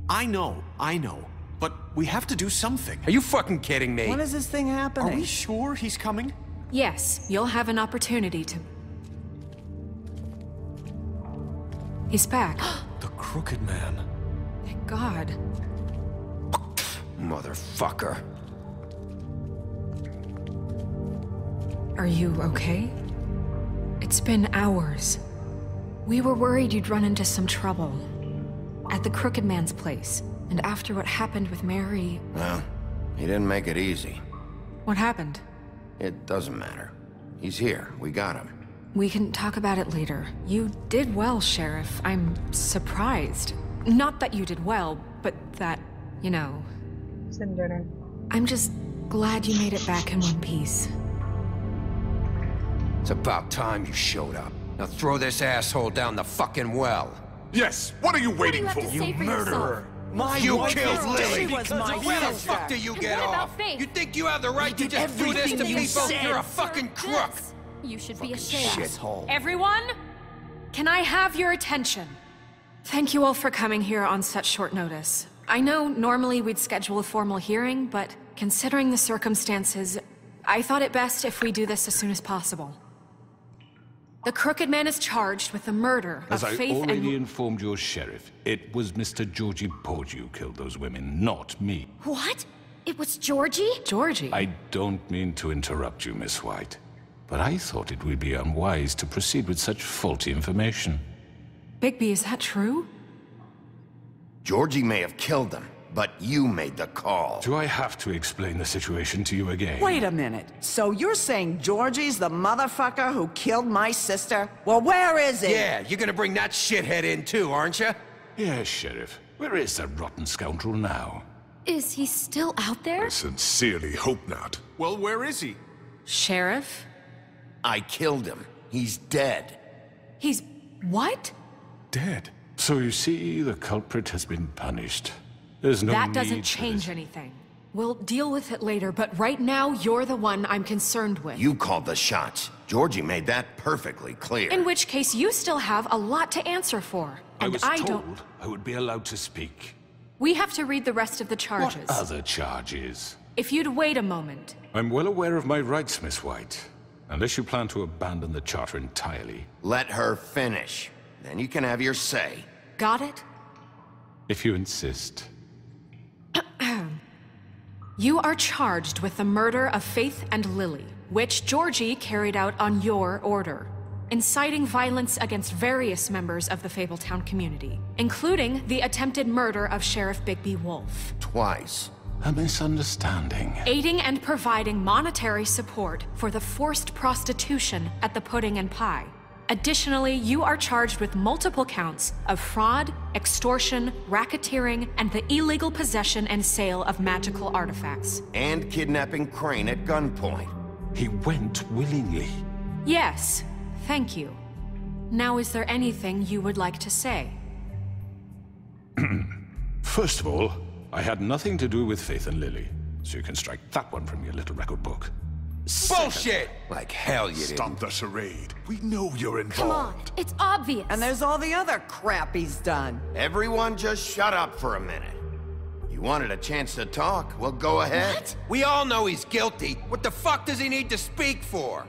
I know. But we have to do something. Are you fucking kidding me? When is this thing happening? Are we sure he's coming? Yes, you'll have an opportunity to... He's back. The Crooked Man. Thank God. Motherfucker. Are you okay? It's been hours. We were worried you'd run into some trouble. At the Crooked Man's place. And after what happened with Mary... Well, he didn't make it easy. What happened? It doesn't matter. He's here. We got him. We can talk about it later. You did well, Sheriff. I'm surprised. Not that you did well, but that, you know... I'm just glad you made it back in one piece. It's about time you showed up. Now throw this asshole down the fucking well. Yes, what are you waiting for? You murderer! You killed Lily! She was my Where the sister. fuck do you get what about off? Faith? You think you have the right to did just do this to everything you people? said. You're a fucking crook! You should be ashamed. Shithole. Everyone, can I have your attention? Thank you all for coming here on such short notice. I know normally we'd schedule a formal hearing, but considering the circumstances, I thought it best if we do this as soon as possible. The Crooked Man is charged with the murder of As I Faith already and... informed your sheriff, it was Mr. Georgie Porgy who killed those women, not me. What? It was Georgie? Georgie? I don't mean to interrupt you, Miss White, but I thought it would be unwise to proceed with such faulty information. Bigby, is that true? Georgie may have killed them, but you made the call. Do I have to explain the situation to you again? Wait a minute. So you're saying Georgie's the motherfucker who killed my sister? Well, where is he? Yeah, you're gonna bring that shithead in too, aren't you? Yes, Sheriff. Where is that rotten scoundrel now? Is he still out there? I sincerely hope not. Well, where is he? Sheriff? I killed him. He's dead. He's... what? Dead. So you see, the culprit has been punished. There's no That need doesn't for change this. anything. We'll deal with it later, but right now, you're the one I'm concerned with. You called the shots. Georgie made that perfectly clear. In which case, you still have a lot to answer for. I And was I told don't... I would be allowed to speak. We have to read the rest of the charges. What other charges? If you'd wait a moment. I'm well aware of my rights, Miss White. Unless you plan to abandon the charter entirely. Let her finish. Then you can have your say. Got it? If you insist. You are charged with the murder of Faith and Lily, which Georgie carried out on your order, inciting violence against various members of the Fabletown community, including the attempted murder of Sheriff Bigby Wolf. Twice. A misunderstanding. Aiding and providing monetary support for the forced prostitution at the Pudding and Pie. Additionally, you are charged with multiple counts of fraud, extortion, racketeering, and the illegal possession and sale of magical artifacts. And kidnapping Crane at gunpoint. He went willingly. Yes, thank you. Now, is there anything you would like to say? First of all, I had nothing to do with Faith and Lily, so you can strike that one from your little record book. Bullshit! Like hell you didn't. Stop the charade. We know you're Come on, involved. it's obvious. And there's all the other crap he's done. Everyone just shut up for a minute. You wanted a chance to talk? Well, go ahead. What? We all know he's guilty. What the fuck does he need to speak for?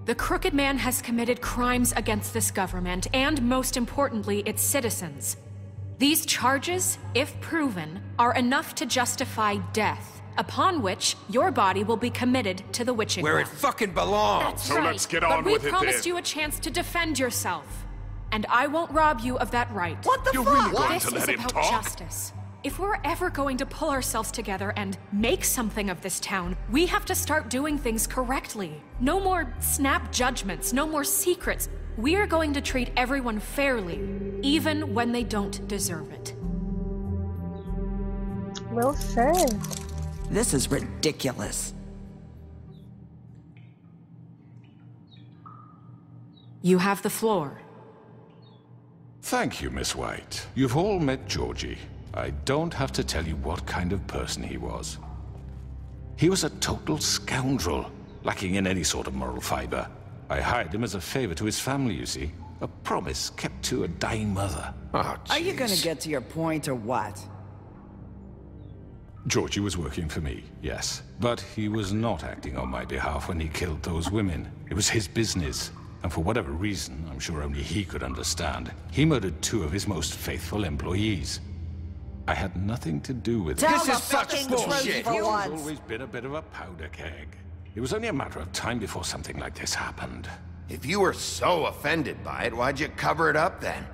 The Crooked Man has committed crimes against this government, and most importantly, its citizens. These charges, if proven, are enough to justify death, upon which your body will be committed to the witching Where well. it fucking belongs. That's So right. let's get But on we with it promised then. you a chance to defend yourself, and I won't rob you of that right. What the You're fuck? really going This to is let him about talk? justice. If we're ever going to pull ourselves together and make something of this town, we have to start doing things correctly. No more snap judgments, no more secrets. We are going to treat everyone fairly, even when they don't deserve it. Well said. This is ridiculous. You have the floor. Thank you, Miss White. You've all met Georgie. I don't have to tell you what kind of person he was. He was a total scoundrel, lacking in any sort of moral fiber. I hired him as a favor to his family, you see. A promise kept to a dying mother. Oh, Are you gonna jeez. get to your point or what? Georgie was working for me, yes. But he was not acting on my behalf when he killed those women. It was his business. And for whatever reason, I'm sure only he could understand, he murdered 2 of his most faithful employees. I had nothing to do with it. Tell This the is such fucking bullshit. truth for He's once. always been a bit of a powder keg. It was only a matter of time before something like this happened. If you were so offended by it, why'd you cover it up then?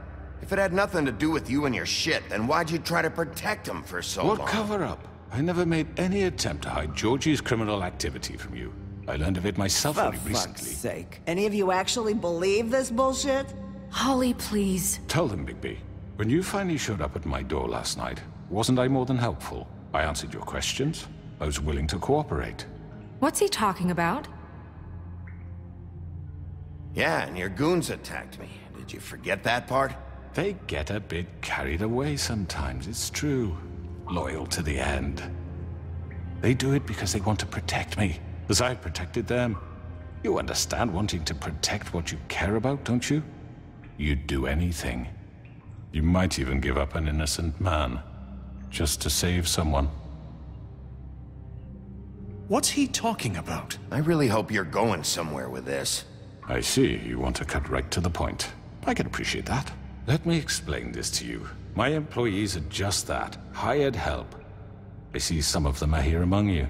If it had nothing to do with you and your shit, then why'd you try to protect him for so long? What cover-up? I never made any attempt to hide Georgie's criminal activity from you. I learned of it myself For only fuck's recently. sake. Any of you actually believe this bullshit? Holly, please. Tell them, Bigby. When you finally showed up at my door last night, wasn't I more than helpful? I answered your questions. I was willing to cooperate. What's he talking about? Yeah, and your goons attacked me. Did you forget that part? They get a bit carried away sometimes, it's true. Loyal to the end. They do it because they want to protect me, as I've protected them. You understand wanting to protect what you care about, don't you? You'd do anything. You might even give up an innocent man, just to save someone. What's he talking about? I really hope you're going somewhere with this. I see, you want to cut right to the point. I can appreciate that. Let me explain this to you. My employees are just that, hired help. I see some of them are here among you.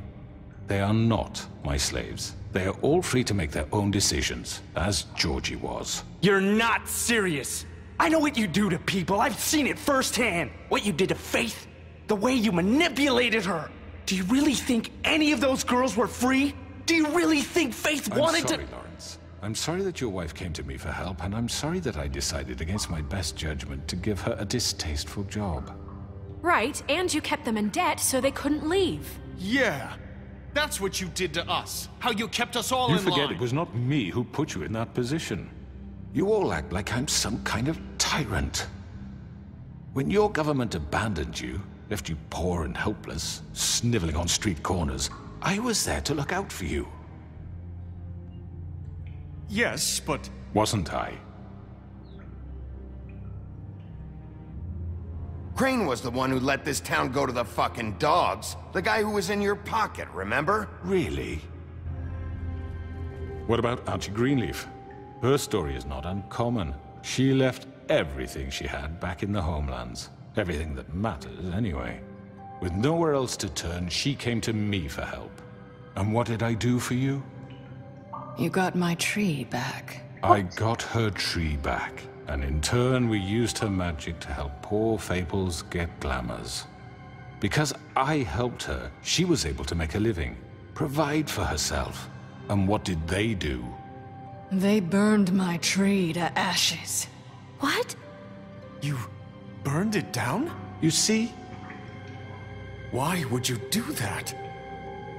They are not my slaves. They are all free to make their own decisions, as Georgie was. You're not serious. I know what you do to people. I've seen it firsthand. What you did to Faith. The way you manipulated her. Do you really think any of those girls were free? Do you really think Faith wanted I'm sorry, to... Lawrence. I'm sorry that your wife came to me for help, and I'm sorry that I decided against my best judgment to give her a distasteful job. Right, and you kept them in debt so they couldn't leave. Yeah. That's what you did to us. How you kept us all You in forget line. it was not me who put you in that position. You all act like I'm some kind of tyrant. When your government abandoned you, left you poor and helpless, sniveling on street corners, I was there to look out for you. Yes, but... Wasn't I? Crane was the one who let this town go to the fucking dogs. The guy who was in your pocket, remember? Really? What about Archie Greenleaf? Her story is not uncommon. She left everything she had back in the homelands. Everything that matters, anyway. With nowhere else to turn, she came to me for help. And what did I do for you? You got my tree back. I got her tree back. And in turn, we used her magic to help poor Fables get glamours. Because I helped her, she was able to make a living, provide for herself. And what did they do? They burned my tree to ashes. What? You burned it down? You see? Why would you do that?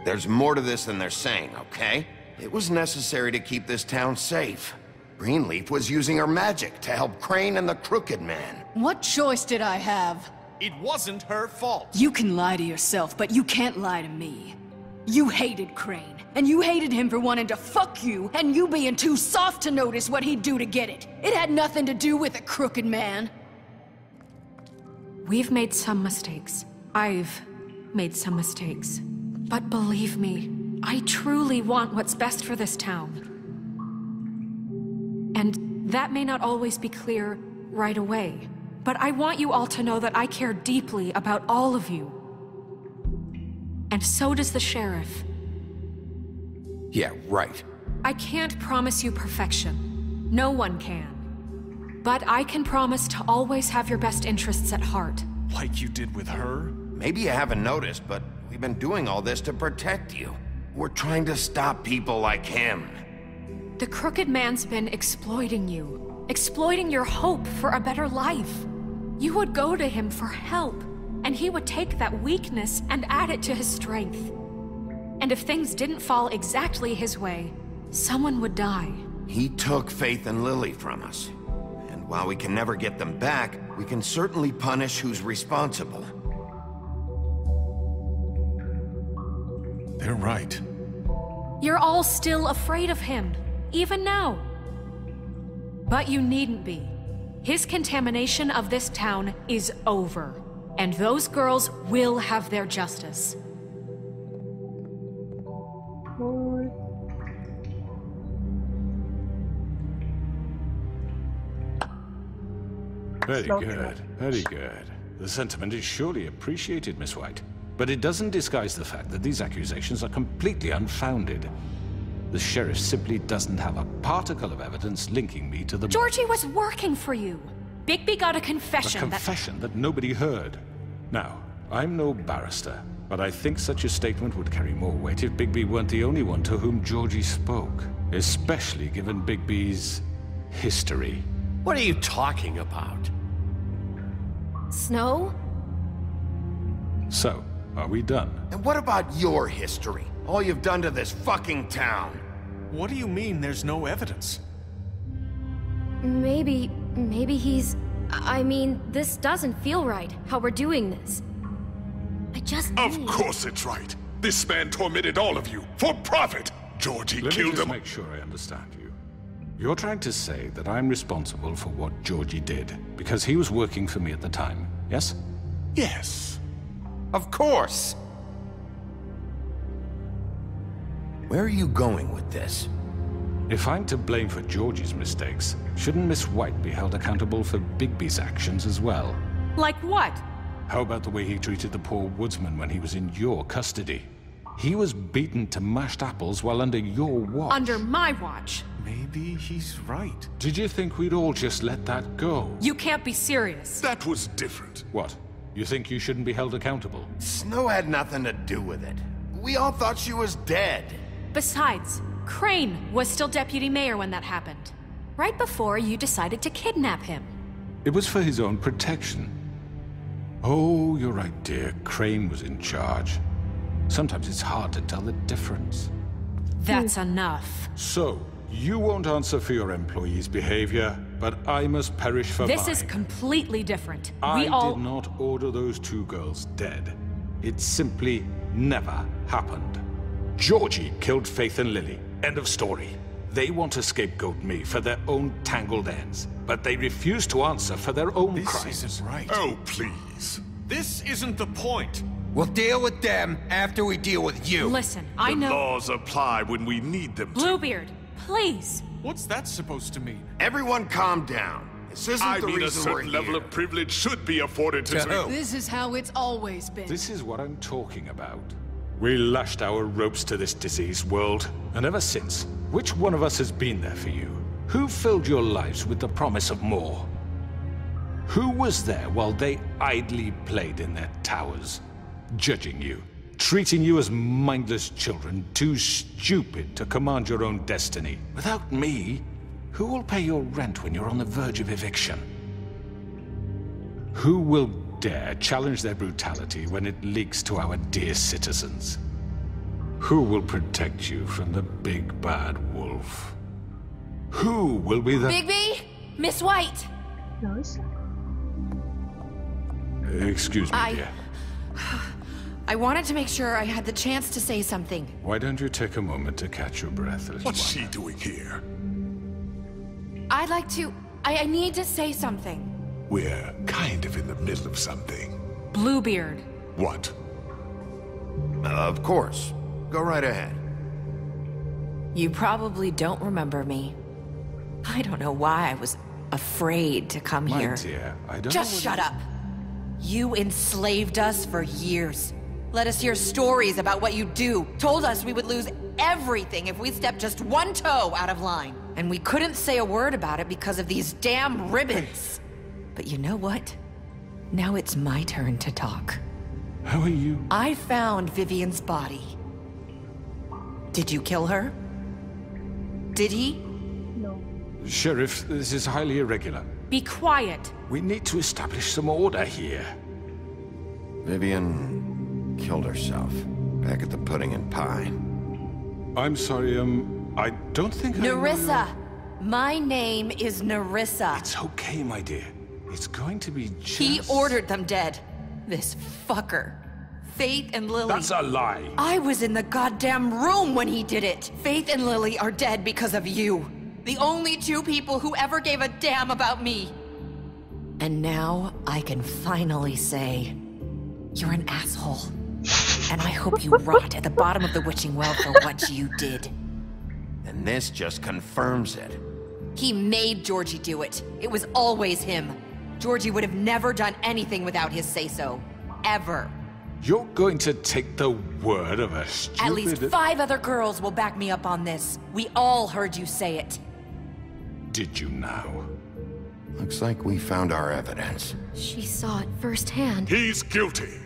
There's more to this than they're saying, okay? It was necessary to keep this town safe. Greenleaf was using her magic to help Crane and the Crooked Man. What choice did I have? It wasn't her fault. You can lie to yourself, but you can't lie to me. You hated Crane, and you hated him for wanting to fuck you, and you being too soft to notice what he'd do to get it. It had nothing to do with the Crooked Man. We've made some mistakes. I've made some mistakes. But believe me, I truly want what's best for this town. And that may not always be clear right away, but I want you all to know that I care deeply about all of you. And so does the sheriff. Yeah, right. I can't promise you perfection. No one can. But I can promise to always have your best interests at heart. Like you did with her? Maybe you haven't noticed, but we've been doing all this to protect you. We're trying to stop people like him. The Crooked Man's been exploiting you. Exploiting your hope for a better life. You would go to him for help, and he would take that weakness and add it to his strength. And if things didn't fall exactly his way, someone would die. He took Faith and Lily from us. And while we can never get them back, we can certainly punish who's responsible. They're right. You're all still afraid of him, even now. But you needn't be. His contamination of this town is over. And those girls will have their justice. Very good, very good. The sentiment is surely appreciated, Miss White. But it doesn't disguise the fact that these accusations are completely unfounded. The sheriff simply doesn't have a particle of evidence linking me to the... Georgie was working for you. Bigby got a confession. A confession that nobody heard. Now, I'm no barrister, but I think such a statement would carry more weight if Bigby weren't the only one to whom Georgie spoke. Especially given Bigby's history. What are you talking about? Snow? So, are we done? And what about your history? All you've done to this fucking town? What do you mean there's no evidence? Maybe he's... I mean, this doesn't feel right, how we're doing this. I just Of need... course it's right. This man tormented all of you, for profit! Georgie Let me killed just him. make sure I understand you. You're trying to say that I'm responsible for what Georgie did, because he was working for me at the time, yes? Yes. Of course! Where are you going with this? If I'm to blame for Georgie's mistakes, shouldn't Miss White be held accountable for Bigby's actions as well? Like what? How about the way he treated the poor woodsman when he was in your custody? He was beaten to mashed apples while under your watch. Under my watch. Maybe he's right. Did you think we'd all just let that go? You can't be serious. That was different. What? You think you shouldn't be held accountable? Snow had nothing to do with it. We all thought she was dead. Besides, Crane was still deputy mayor when that happened. Right before you decided to kidnap him. It was for his own protection. Oh, you're right, dear. Crane was in charge. Sometimes it's hard to tell the difference. That's enough. So, you won't answer for your employees' behavior, but I must perish for mine. This is completely different. I We all... did not order those two girls dead. It simply never happened. Georgie killed Faith and Lily. End of story. They want to scapegoat me for their own tangled ends, but they refuse to answer for their own This crimes. isn't right. Oh, please. This isn't the point. We'll deal with them after we deal with you. Listen, I The know... laws apply when we need them to. Bluebeard, please. What's that supposed to mean? Everyone calm down. This isn't I the mean, a reason we're certain level here. of privilege should be afforded to... This is how it's always been. This is what I'm talking about. We lashed our ropes to this diseased world, and ever since, which one of us has been there for you? Who filled your lives with the promise of more? Who was there while they idly played in their towers, judging you, treating you as mindless children, too stupid to command your own destiny? Without me, who will pay your rent when you're on the verge of eviction? Who will dare challenge their brutality when it leaks to our dear citizens? Who will protect you from the big bad wolf? Who will be the... Bigby? Miss White! Excuse me, dear. I wanted to make sure I had the chance to say something. Why don't you take a moment to catch your breath, little What's one? she doing here? I'd like to... I need to say something. We're kind of in the middle of something. Bluebeard. What? Of course. Go right ahead. You probably don't remember me. I don't know why I was afraid to come My here. dear, I don't Just know shut up. You enslaved us for years. Let us hear stories about what you do. Told us we would lose everything if we stepped just one toe out of line. And we couldn't say a word about it because of these damn ribbons. But you know what? Now it's my turn to talk. How are you? I found Vivian's body. Did you kill her? Did he? Sheriff, this is highly irregular. Be quiet. We need to establish some order here. Vivian killed herself back at the Pudding and Pie. I'm sorry, I don't think I know Nerissa! My name is Nerissa. It's okay, my dear. It's going to be just... He ordered them dead. This fucker. Faith and Lily. That's a lie. I was in the goddamn room when he did it. Faith and Lily are dead because of you. The only two people who ever gave a damn about me. And now I can finally say, you're an asshole. And I hope you rot at the bottom of the witching well for what you did. And this just confirms it. He made Georgie do it. It was always him. Georgie would have never done anything without his say-so. Ever. You're going to take the word of a stupid... At least 5 other girls will back me up on this. We all heard you say it. Did you now? Looks like we found our evidence. She saw it firsthand. He's guilty.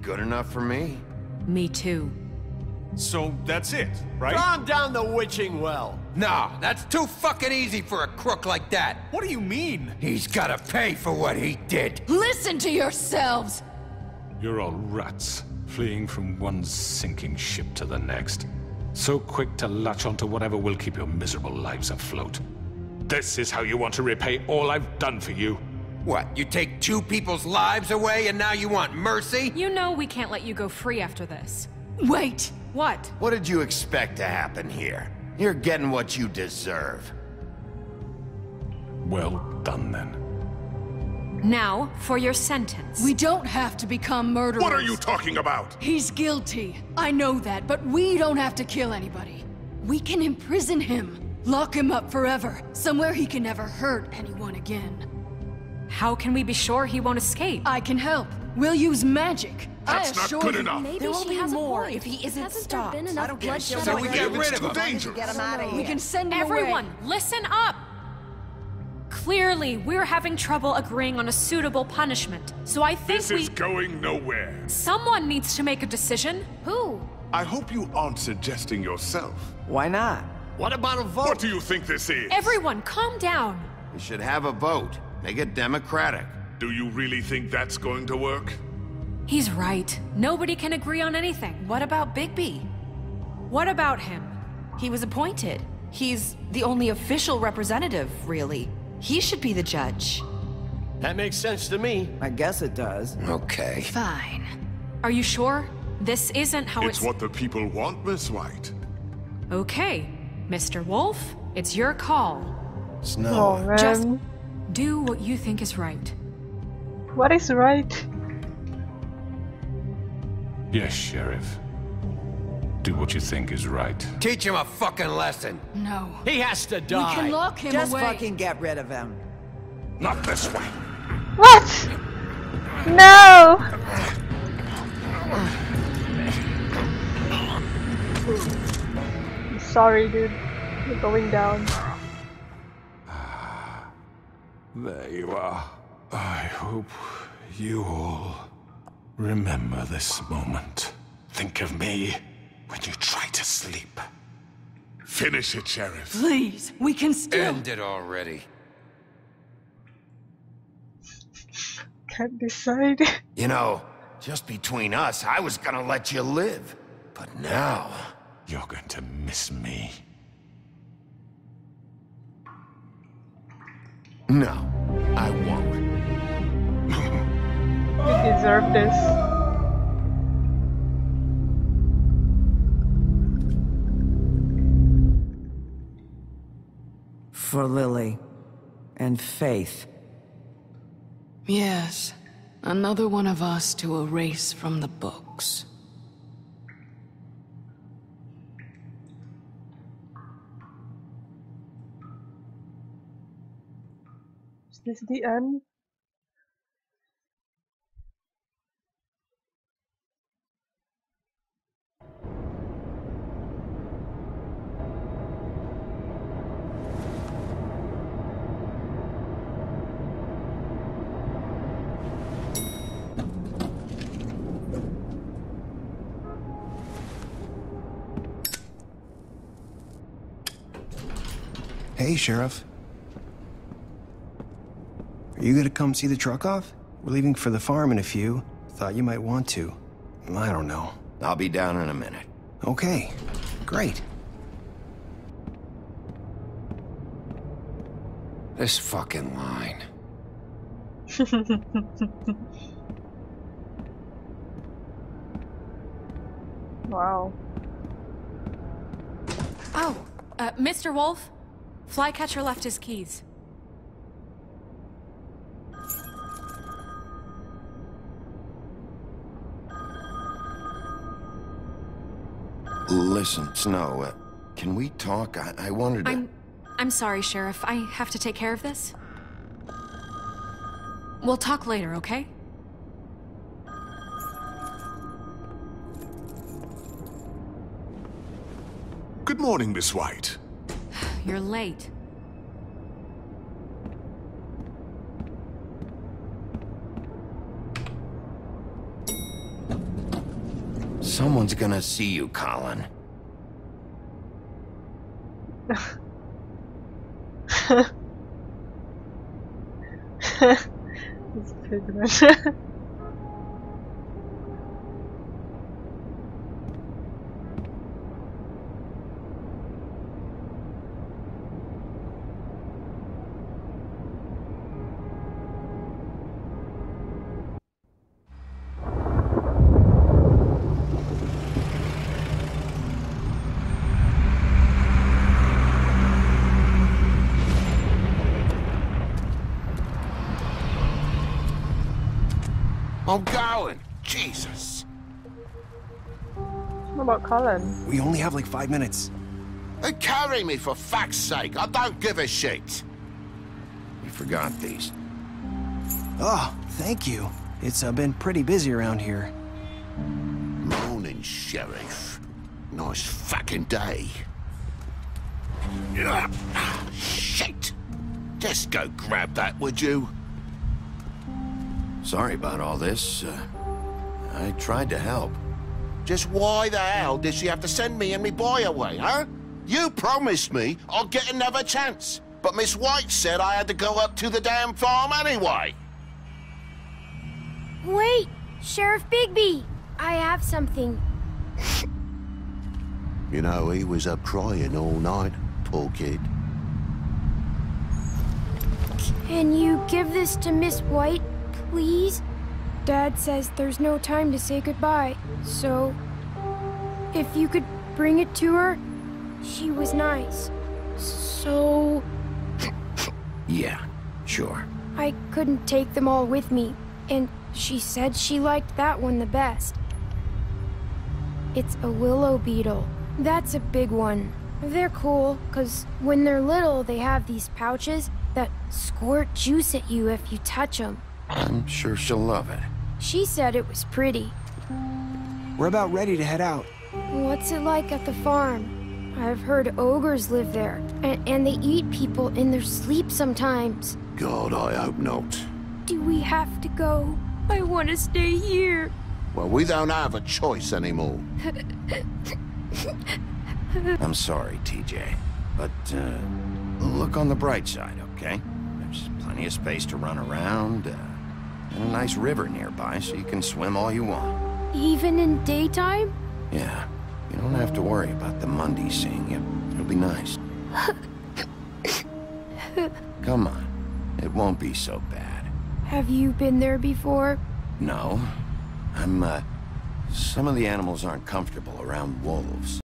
Good enough for me. Me too. So that's it, right? Calm down the witching well. No, that's too fucking easy for a crook like that. What do you mean? He's gotta pay for what he did. Listen to yourselves! You're all rats, fleeing from one sinking ship to the next. So quick to latch onto whatever will keep your miserable lives afloat. This is how you want to repay all I've done for you? What, you take 2 people's lives away and now you want mercy? You know we can't let you go free after this. Wait! What? What did you expect to happen here? You're getting what you deserve. Well done, then. Now, for your sentence. We don't have to become murderers. What are you talking about? He's guilty. I know that, but we don't have to kill anybody. We can imprison him. Lock him up forever. Somewhere he can never hurt anyone again. How can we be sure he won't escape? I can help. We'll use magic. That's not good enough. Maybe There will she be has more a point. if he isn't Hasn't stopped. there been I enough don't give a bloodshed shit. So we already? get rid of him. Dangerous. Get him out of here. We can send him Everyone, away. listen up! Clearly, we're having trouble agreeing on a suitable punishment, so I think This is going nowhere. Someone needs to make a decision. Who? I hope you aren't suggesting yourself. Why not? What about a vote? What do you think this is? Everyone, calm down. We should have a vote. Make it democratic. Do you really think that's going to work? He's right. Nobody can agree on anything. What about Bigby? What about him? He was appointed. He's the only official representative, really. He should be the judge. That makes sense to me. I guess it does. Okay. Fine. Are you sure? This isn't how It's what the people want, Miss White. Okay, Mr. Wolf, it's your call. Snow. Oh man. Just do what you think is right. What is right? Yes, Sheriff. Do what you think is right. Teach him a fucking lesson. No. He has to We die. can lock him Just away. fucking get rid of him. Not this way. What? No! I'm sorry, dude. You're going down. There you are. I hope you all remember this moment. Think of me when you try to sleep. Finish it, Sheriff. Please, we can still. End it already. Can't decide. You know, just between us, I was gonna let you live. But now... You're going to miss me. No, I won't. You deserve this. For Lily. And Faith. Yes. Another one of us to erase from the books. Is this the end? Hey, Sheriff. Are you gonna come see the truck off? We're leaving for the farm in a few. Thought you might want to. I don't know. I'll be down in a minute. Okay, great. This fucking line. Wow. Oh, Mr. Wolf? Flycatcher left his keys. Listen, Snow, can we talk? I wanted to... I'm sorry, Sheriff. I have to take care of this. We'll talk later, okay? Good morning, Miss White. You're late. Someone's gonna see you, Colin. It's pretty much. I'm going. Jesus. What about Colin? We only have like 5 minutes. Carry me for fuck's sake. I don't give a shit. You forgot these. Oh, thank you. It's been pretty busy around here. Morning, Sheriff. Nice fucking day. Shit. Just go grab that, would you? Sorry about all this. I tried to help. Just why the hell did she have to send me and me boy away, huh? You promised me I'll get another chance, but Miss White said I had to go up to the damn farm anyway. Wait, Sheriff Bigby, I have something. You know, he was up crying all night, poor kid. Can you give this to Miss White, please? Dad says there's no time to say goodbye, so if you could bring it to her, she was nice. So... Yeah, sure. I couldn't take them all with me, and she said she liked that one the best. It's a willow beetle. That's a big one. They're cool, 'cause when they're little, they have these pouches that squirt juice at you if you touch them. I'm sure she'll love it. She said it was pretty. We're about ready to head out. What's it like at the farm? I've heard ogres live there, and they eat people in their sleep sometimes. God, I hope not. Do we have to go? I want to stay here. Well, we don't have a choice anymore. I'm sorry, TJ, but look on the bright side, okay? There's plenty of space to run around, and a nice river nearby so you can swim all you want. Even in daytime? Yeah, you don't have to worry about the Mundy seeing you. It'll be nice. Come on, it won't be so bad. Have you been there before? No, some of the animals aren't comfortable around wolves.